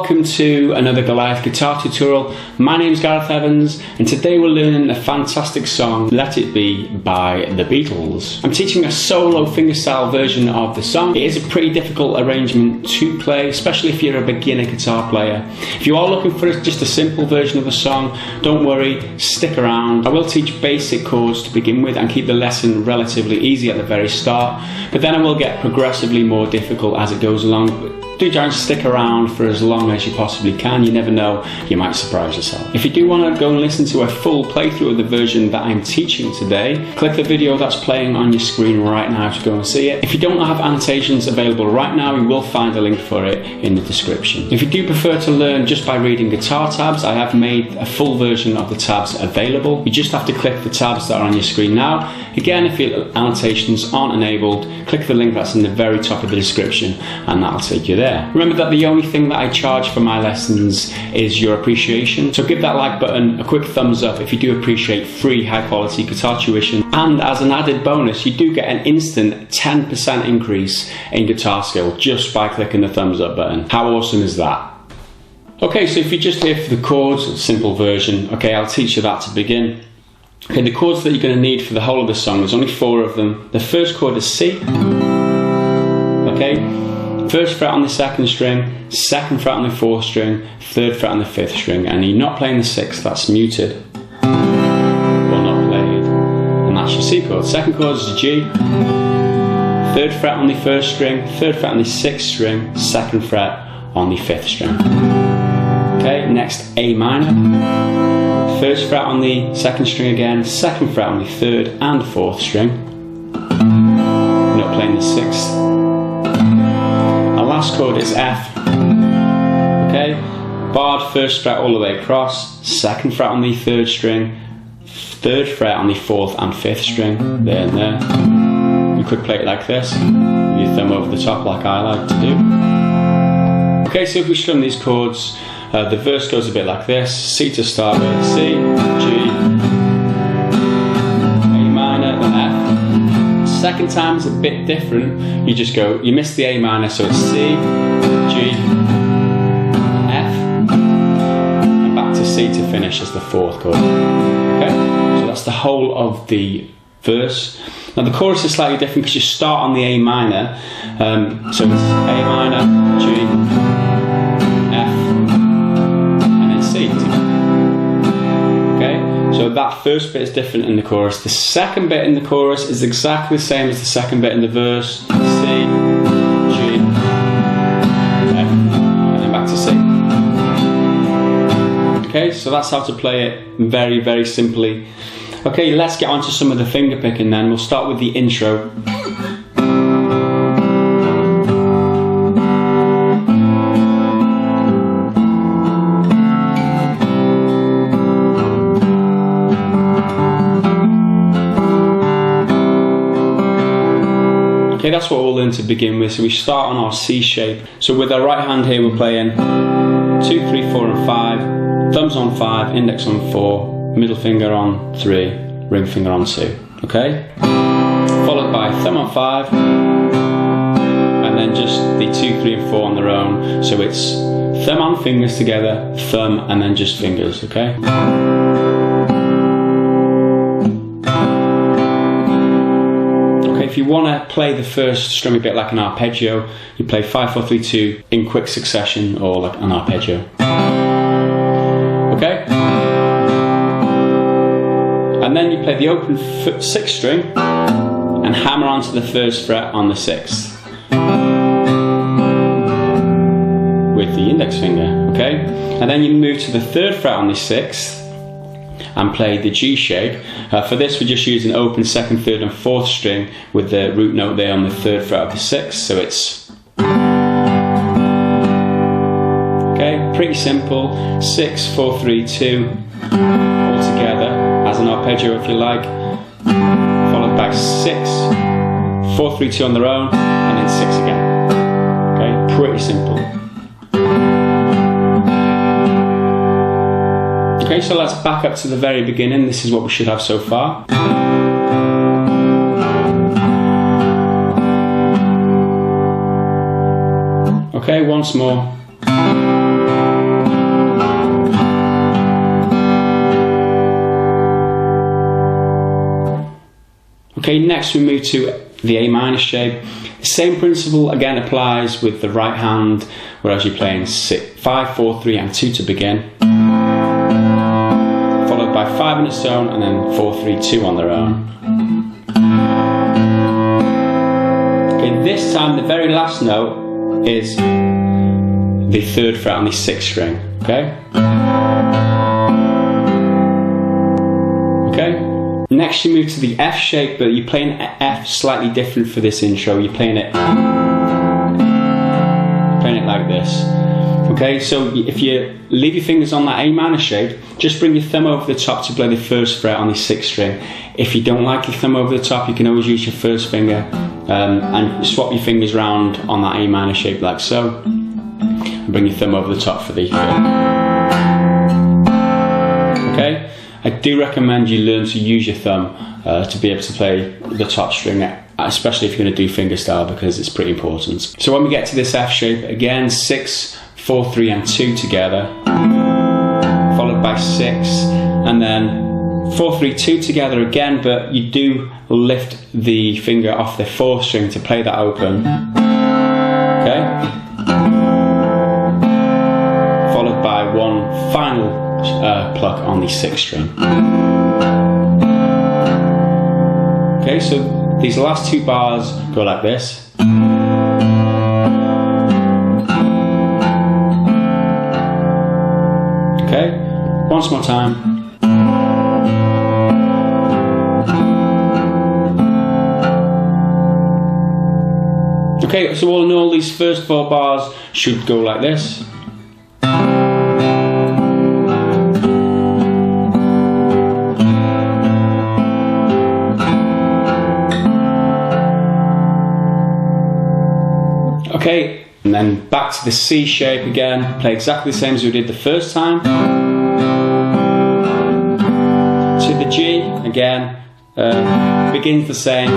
welcome to another Gareth guitar tutorial. My name is Gareth Evans and today we're learning a fantastic song, Let It Be by the Beatles. I'm teaching a solo fingerstyle version of the song. It is a pretty difficult arrangement to play, especially if you're a beginner guitar player. If you are looking for just a simple version of the song, don't worry, stick around. I will teach basic chords to begin with and keep the lesson relatively easy at the very start, but then I will get progressively more difficult as it goes along. Do try and stick around for as long as you possibly can. You never know, you might surprise yourself. If you do want to go and listen to a full playthrough of the version that I'm teaching today, click the video that's playing on your screen right now to go and see it. If you don't have annotations available right now, you will find a link for it in the description. If you do prefer to learn just by reading guitar tabs, I have made a full version of the tabs available. You just have to click the tabs that are on your screen now. Again, if your annotations aren't enabled, click the link that's in the very top of the description and that'll take you there. Remember that the only thing that I charge for my lessons is your appreciation, so give that like button a quick thumbs up if you do appreciate free high quality guitar tuition, and as an added bonus you do get an instant 10% increase in guitar skill just by clicking the thumbs up button. How awesome is that? Okay, so if you're just here for the chords, simple version, okay, I'll teach you that to begin. Okay, the chords that you're going to need for the whole of the song, there's only 4 of them. The first chord is C, okay? First fret on the 2nd string, 2nd fret on the 4th string, 3rd fret on the 5th string, and you're not playing the 6th, that's muted, or not played, and that's your C chord. 2nd chord is G, 3rd fret on the 1st string, 3rd fret on the 6th string, 2nd fret on the 5th string. Okay, next A minor, 1st fret on the 2nd string again, 2nd fret on the 3rd and 4th string, not playing the 6th. Last chord is F, okay, barred 1st fret all the way across, 2nd fret on the 3rd string, 3rd fret on the 4th and 5th string, there and there. You could play it like this, with your thumb over the top like I like to do. Okay, so if we strum these chords, the verse goes a bit like this: C to start with, C, G, A minor, then F. Second time is a bit different. You just go, you miss the A minor, so it's C, G, F, and back to C to finish as the 4th chord. Okay, so that's the whole of the verse. Now the chorus is slightly different because you start on the A minor, so it's A minor, G, F, and then C. Okay. So that first bit is different in the chorus. The second bit in the chorus is exactly the same as the second bit in the verse. C, G, F, and then back to C. Okay, so that's how to play it very, very simply. Okay, let's get on to some of the finger picking then. We'll start with the intro. Okay, that's what we'll learn to begin with. So we start on our C shape. So with our right hand here, we're playing 2, 3, 4 and 5, thumbs on 5, index on 4, middle finger on 3, ring finger on 2, okay? Followed by thumb on 5, and then just the 2, 3 and 4 on their own. So it's thumb on fingers together, thumb, and then just fingers, okay? If you want to play the first strum a bit like an arpeggio, you play 5, 4, 3, 2 in quick succession, or like an arpeggio. Okay? And then you play the open 6th string and hammer onto the 1st fret on the 6th with the index finger. Okay? And then you move to the 3rd fret on the 6th and play the G shape. For this we're just using open 2nd, 3rd and 4th string with the root note there on the 3rd fret of the 6th, so it's... Okay, pretty simple, 6, 4, 3, 2, all together, as an arpeggio if you like, followed by 6, 4, 3, 2 on their own, and then 6 again. Okay, pretty simple. Okay, so let's back up to the very beginning. This is what we should have so far. Okay, once more. Okay, next we move to the A minor shape. The same principle again applies with the right hand, whereas you're playing 5, 4, 3 and 2 to begin, followed by 5 in its own and then 4, 3, 2 on their own. Okay, this time the very last note is the 3rd fret on the 6th string. Okay? Okay? Next you move to the F shape, but you're playing F slightly different for this intro. You're playing it like this. Okay, so if you leave your fingers on that A minor shape, just bring your thumb over the top to play the 1st fret on the 6th string. If you don't like your thumb over the top, you can always use your 1st finger and swap your fingers around on that A minor shape like so. And bring your thumb over the top for the 5th. Okay? I do recommend you learn to use your thumb to be able to play the top string, especially if you're going to do fingerstyle, because it's pretty important. So when we get to this F shape, again 6, 4, 3 and 2 together, followed by 6 and then 4, 3, 2 together again, but you do lift the finger off the 4th string to play that open. Okay? Followed by one final pluck on the 6th string. Okay, so these last 2 bars go like this. Okay, once more time. Okay, so all in all, these first 4 bars should go like this. Okay, and then back to the C shape again, play exactly the same as we did the first time. To the G, again, begins the same.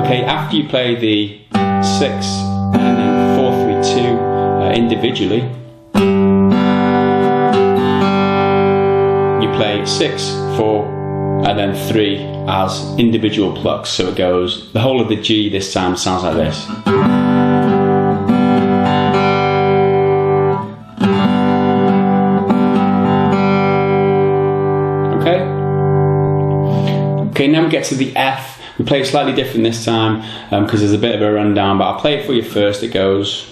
Okay, after you play the 6 and then 4, 3, 2 individually, you play 6, 4, and then 3 as individual plucks, so it goes, the whole of the G this time sounds like this. Okay? Okay, now we get to the F. We play it slightly different this time because there's a bit of a rundown, but I'll play it for you first. It goes.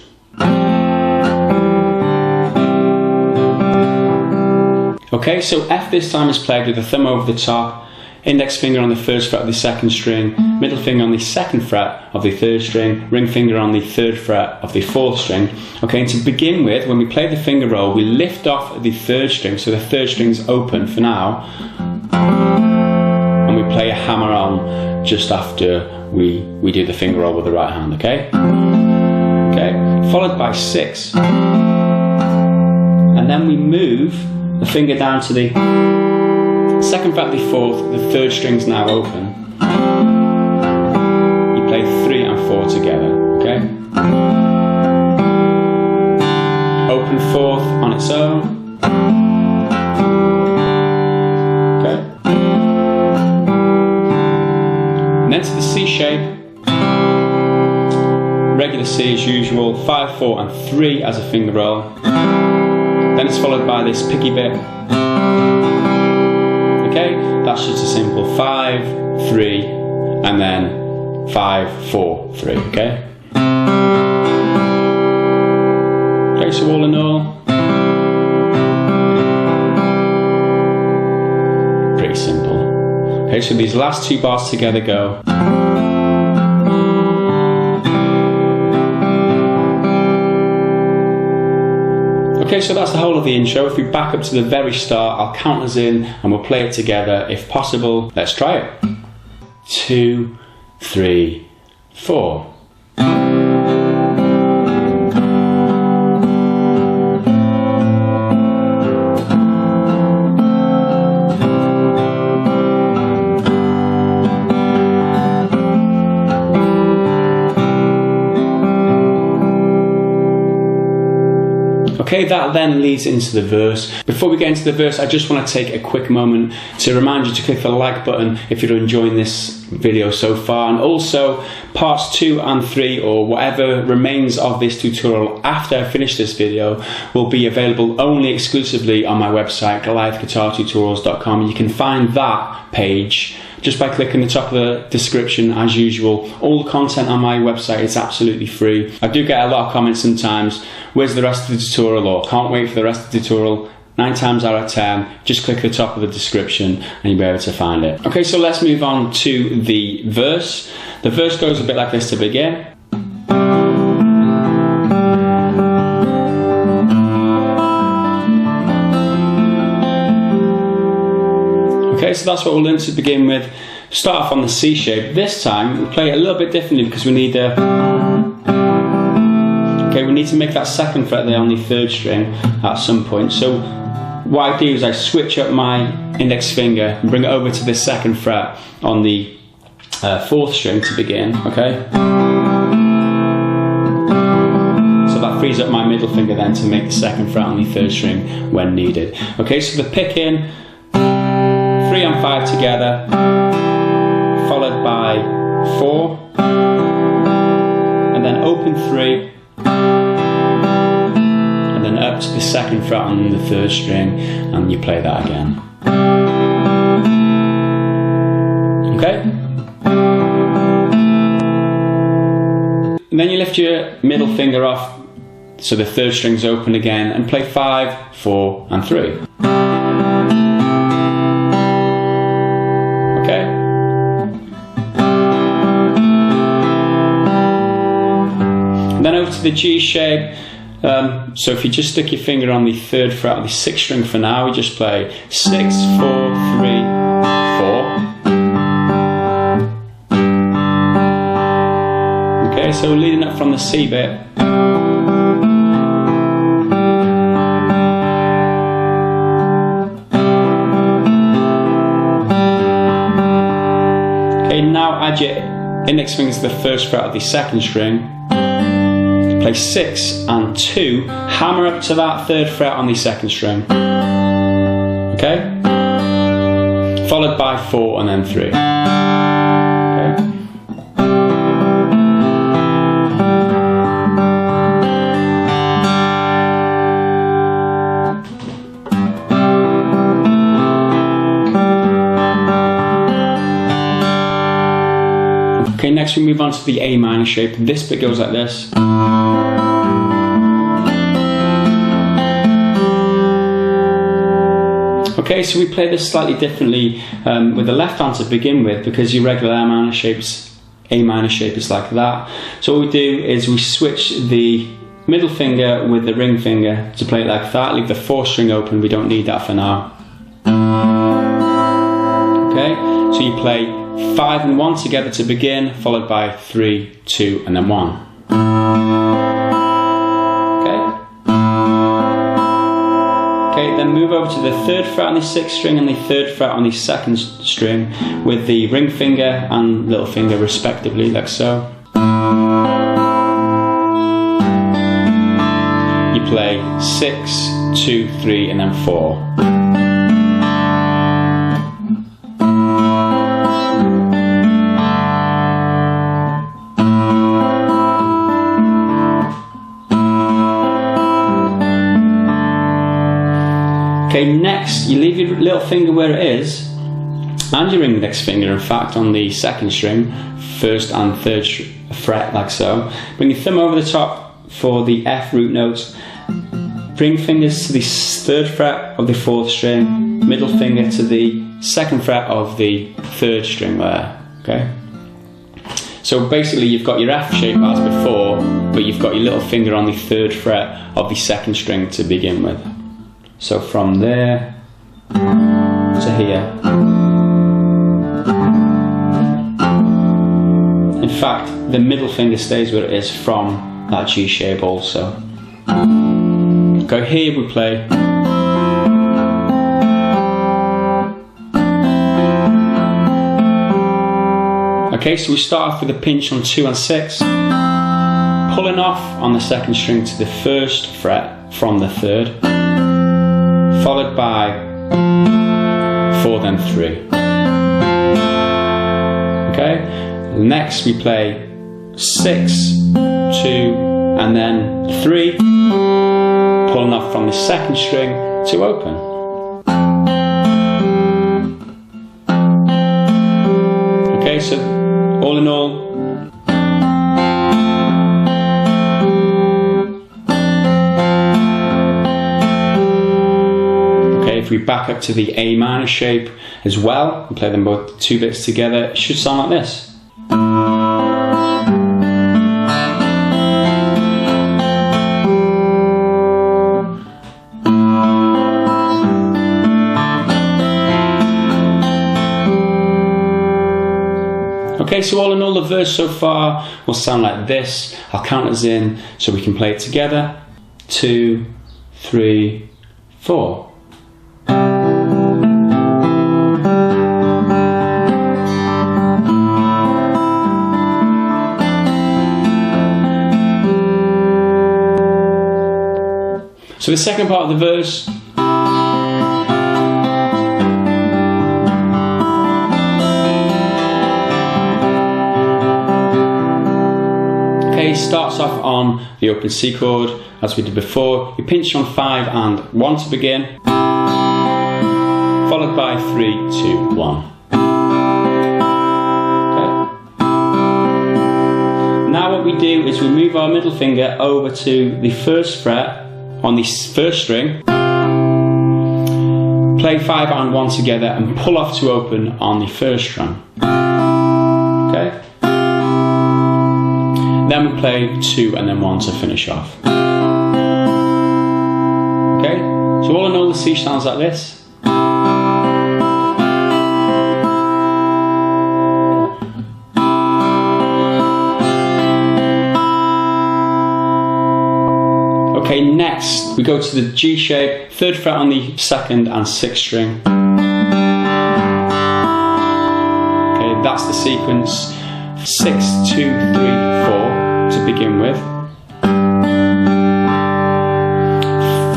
Okay, so F this time is played with the thumb over the top, index finger on the 1st fret of the 2nd string, middle finger on the 2nd fret of the 3rd string, ring finger on the 3rd fret of the 4th string. Okay, and to begin with, when we play the finger roll, we lift off the 3rd string, so the 3rd string's open for now, and we play a hammer on just after we do the finger roll with the right hand, okay? Okay, followed by 6, and then we move the finger down to the 2nd fret of the 4th, the 3rd string's now open. You play 3 and 4 together, okay? Open 4th on its own. Okay? And then to the C shape. Regular C as usual, 5, 4 and 3 as a finger roll. Then it's followed by this picky bit. Okay, that's just a simple 5, 3, and then 5, 4, 3, okay? Okay, so all in all, pretty simple. Okay, so these last 2 bars together go. Okay, so that's the whole of the intro. If we back up to the very start, I'll count us in and we'll play it together if possible. Let's try it. 2, 3, 4. Okay, that then leads into the verse. Before we get into the verse, I just want to take a quick moment to remind you to click the like button if you're enjoying this video so far, and also parts 2 and 3, or whatever remains of this tutorial after I finish this video, will be available only exclusively on my website, GoliathGuitarTutorials.com. You can find that page just by clicking the top of the description as usual. All the content on my website is absolutely free. I do get a lot of comments sometimes, where's the rest of the tutorial, or can't wait for the rest of the tutorial. 9 times out of 10, just click the top of the description and you'll be able to find it. Okay, so let's move on to the verse. The verse goes a bit like this to begin. Okay, so that's what we'll learn to begin with. Start off on the C shape. This time we'll play it a little bit differently because we need we need to make that 2nd fret there on the 3rd string at some point. So what I do is I switch up my index finger and bring it over to the 2nd fret on the 4th string to begin, okay? So that frees up my middle finger then to make the 2nd fret on the 3rd string when needed. Okay, so the pick in, 3 and 5 together, followed by 4, and then open 3, and then up to the 2nd fret on the 3rd string, and you play that again. Okay? And then you lift your middle finger off so the 3rd string's open again, and play 5, 4 and 3. Okay? And then over to the G shape. So if you just stick your finger on the 3rd fret of the 6th string for now, we just play 6, 4, 3, 4. Okay, so we're leading up from the C bit. Okay, now add your index finger to the 1st fret of the 2nd string. Play 6 and 2, hammer up to that 3rd fret on the 2nd string. Okay? Followed by 4 and then 3. Okay, next we move on to the A minor shape. This bit goes like this. Okay, so we play this slightly differently with the left hand to begin with, because your regular A minor shape is like that. So what we do is we switch the middle finger with the ring finger to play it like that. Leave the 4th string open, we don't need that for now. Okay, so you play 5 and 1 together to begin, followed by 3, 2 and then 1. Okay, then move over to the 3rd fret on the 6th string and the 3rd fret on the 2nd string with the ring finger and little finger respectively, like so. You play 6, 2, 3 and then 4. Okay, next you leave your little finger where it is, and your index finger in fact on the 2nd string, 1st and 3rd fret like so. Bring your thumb over the top for the F root notes, bring fingers to the 3rd fret of the 4th string, middle finger to the 2nd fret of the 3rd string there, okay? So basically you've got your F shape as before, but you've got your little finger on the 3rd fret of the 2nd string to begin with. So from there to here. In fact, the middle finger stays where it is from that G shape also. Go here, we play. Okay, so we start off with a pinch on 2 and 6, pulling off on the 2nd string to the 1st fret, from the third, followed by 4 then 3. Okay, next we play 6, 2 and then 3, pulling off from the second string to open. Okay, so all in all, if we back up to the A minor shape as well and play them both 2 bits together, it should sound like this. Okay, so all in all, the verse so far will sound like this. I'll count us in so we can play it together. 2, 3, 4. So the second part of the verse, okay, starts off on the open C chord as we did before. You pinch on 5 and 1 to begin, followed by 3, 2, 1. Okay. Now what we do is we move our middle finger over to the first fret on the first string, play 5 and 1 together and pull off to open on the first string. Okay? Then we play 2 and then 1 to finish off. Okay? So all in all, the C sounds like this. Okay, next we go to the G shape, 3rd fret on the 2nd and 6th string. Okay, that's the sequence. 6, 2, 3, 4 to begin with,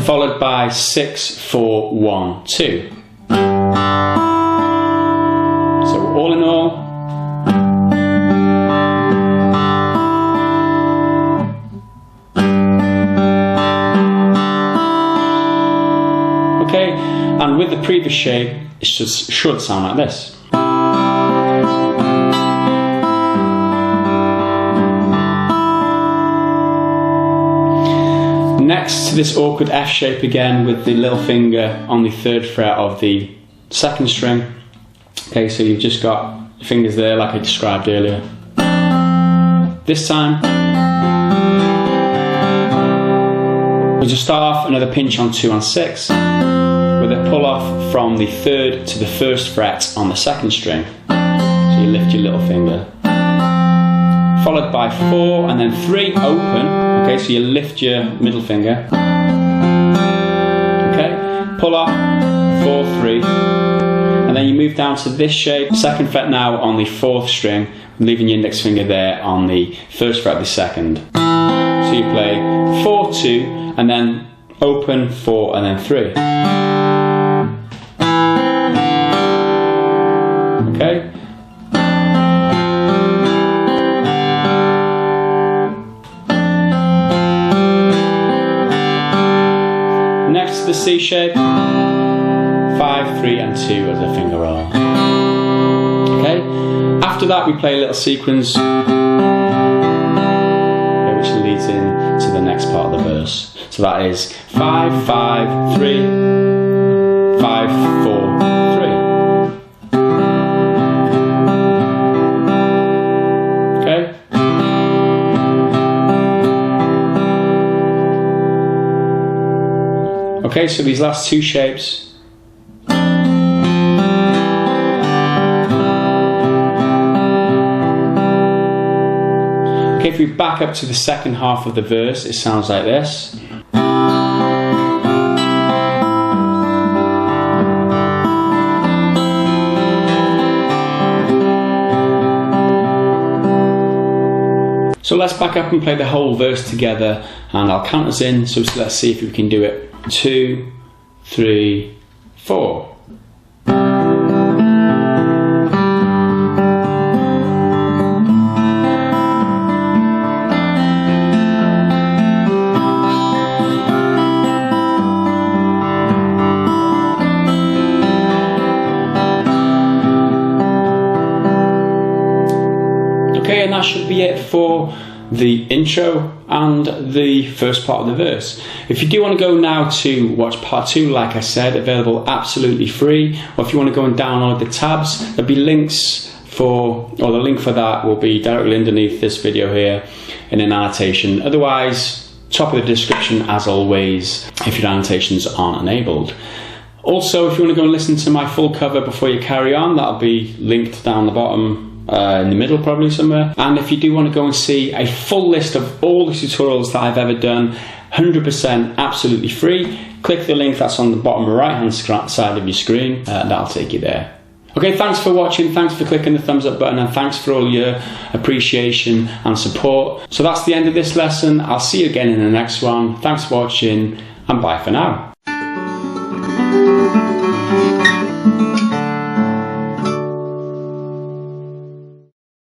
followed by 6, 4, 1, 2. So all in all, okay, and with the previous shape, it should sound like this. Next to this awkward F shape again with the little finger on the 3rd fret of the 2nd string. Okay, so you've just got your fingers there like I described earlier. This time, we'll just start off another pinch on 2 and 6 with a pull off from the 3rd to the 1st fret on the 2nd string. So you lift your little finger. Followed by 4 and then 3, open. Okay, so you lift your middle finger. Okay, pull up, 4, 3. And then you move down to this shape, 2nd fret now on the 4th string, leaving your index finger there on the 1st fret of the 2nd. So you play 4, 2, and then open, 4, and then 3. Okay? Next to the C shape, 5, 3, and 2 as a finger roll. Okay? After that we play a little sequence which leads in to the next part of the verse. So that is 5, 5, 3, 5, 4, 3. Okay? Okay, so these last 2 shapes. Okay, if we back up to the 2nd half of the verse, it sounds like this. So let's back up and play the whole verse together and I'll count us in, so let's see if we can do it. 2, 3, 4. Okay, and that should be it for the intro and the first part of the verse. If you do want to go now to watch part 2, like I said, available absolutely free, or if you want to go and download the tabs, there'll be links for, or the link for that will be directly underneath this video here in an annotation. Otherwise, top of the description as always, if your annotations aren't enabled. Also, if you want to go and listen to my full cover before you carry on, that'll be linked down the bottom, in the middle probably somewhere. And if you do want to go and see a full list of all the tutorials that I've ever done, 100% absolutely free, click the link that's on the bottom right hand side of your screen, that'll take you there. Okay, thanks for watching, thanks for clicking the thumbs up button, and thanks for all your appreciation and support. So that's the end of this lesson. I'll see you again in the next one. Thanks for watching, and bye for now.